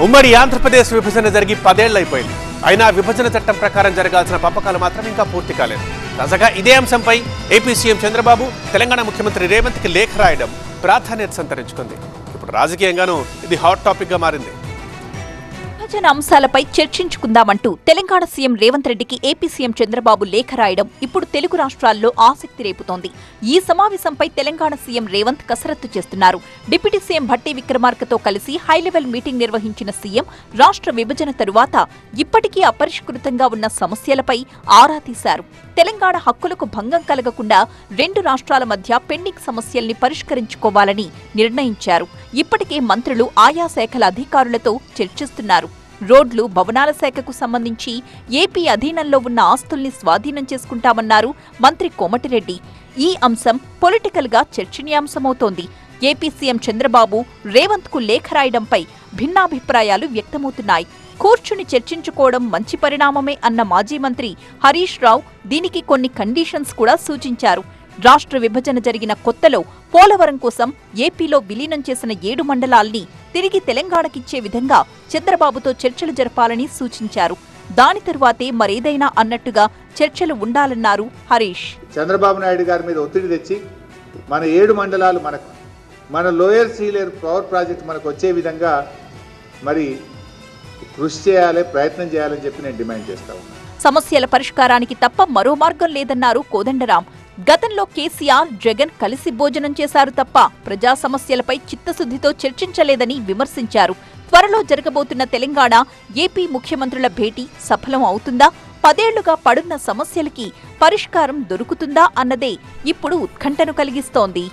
ఉమ్మడి ఆంధ్రప్రదేశ్ విభజన జరిగి 10 ఏళ్లు అయిపోయింది. అయినా విభజన చట్టం ప్రకారం జరగాల్సిన పంపకాలు మాత్రం ఇంకా పూర్తి కాలేదు. తాజాగా ఇదే అంశంపై ఏపీ సీఎం చంద్రబాబు తెలంగాణ ముఖ్యమంత్రి రేవంత్కి లేఖ రాయడం ప్రాధాన్యత సంతరించుకుంది. ఇప్పుడు రాజకీయంగానూ ఇది హాట్ టాపిక్ గా మారింది. విభజన అంశాలపై చర్చించుకుందామంటూ తెలంగాణ సీఎం రేవంత్ రెడ్డికి ఏపీ సీఎం చంద్రబాబు లేఖ రాయడం ఇప్పుడు తెలుగు రాష్ట్రాల్లో ఆసక్తి రేపుతోంది. ఈ సమావేశంపై తెలంగాణ సీఎం రేవంత్ కసరత్తు చేస్తున్నారు. డిప్యూటీ సీఎం భట్టి విక్రమార్కతో కలిసి హైలెవెల్ మీటింగ్ నిర్వహించిన సీఎం రాష్ట్ర విభజన తరువాత ఇప్పటికీ అపరిష్కృతంగా ఉన్న సమస్యలపై ఆరా తీశారు. తెలంగాణ హక్కులకు భంగం కలగకుండా 2 రాష్ట్రాల మధ్య పెండింగ్ సమస్యల్ని పరిష్కరించుకోవాలని నిర్ణయించారు. ఇప్పటికే మంత్రులు ఆయా శాఖల అధికారులతో చర్చిస్తున్నారు. రోడ్లు, భవనాల శాఖకు సంబంధించి ఏపీ అధీనంలో ఉన్న ఆస్తుల్ని స్వాధీనం చేసుకుంటామన్నారు మంత్రి కోమటిరెడ్డి. ఈ అంశం పొలిటికల్ గా చర్చనీయాంశమవుతోంది. ఏపీ సీఎం చంద్రబాబు రేవంత్కు లేఖ రాయడంపై భిన్నాభిప్రాయాలు వ్యక్తమవుతున్నాయి. కూర్చుని చర్చించుకోవడం మంచి పరిణామమే అన్న మాజీ మంత్రి హరీష్ రావు దీనికి కొన్ని కండిషన్స్ కూడా సూచించారు. రాష్ట్ర విభజన జరిగిన కొత్తలో పోలవరం కోసం ఏపీలో విలీనం చేసిన 7 మండలాల్ని తిరిగి తెలంగాణకిచ్చే విధంగా చంద్రబాబుతో చర్చలు జరపాలని సూచించారు. దాని తరువాతే మరేదైనా అన్నట్టుగా చర్చలు ఉండాలన్నారు హరీష్. చంద్రబాబు నాయుడు గారి మీద ఒత్తిడి తెచ్చి మన 7 మండలాలు మన లోయర్ సీలేరు పవర్ ప్రాజెక్ట్ మనకు వచ్చే విధంగా మరి కృషి చేయాలి, ప్రయత్నం చేయాలని చెప్పి నేను డిమాండ్ చేస్తా ఉన్నాను. సమస్యల పరిష్కారానికి తప్ప మరో మార్గం లేదన్నారు కోదండరాం. గతంలో కేసీఆర్, జగన్ కలిసి భోజనం చేశారు తప్ప ప్రజా సమస్యలపై చిత్తశుద్ధితో చర్చించలేదని విమర్శించారు. త్వరలో జరగబోతున్న తెలంగాణ, ఏపీ ముఖ్యమంత్రుల భేటీ సఫలం అవుతుందా? 10 ఏళ్లుగా పడున్న సమస్యలకి పరిష్కారం దొరుకుతుందా అన్నదే ఇప్పుడు ఉత్కంఠను కలిగిస్తోంది.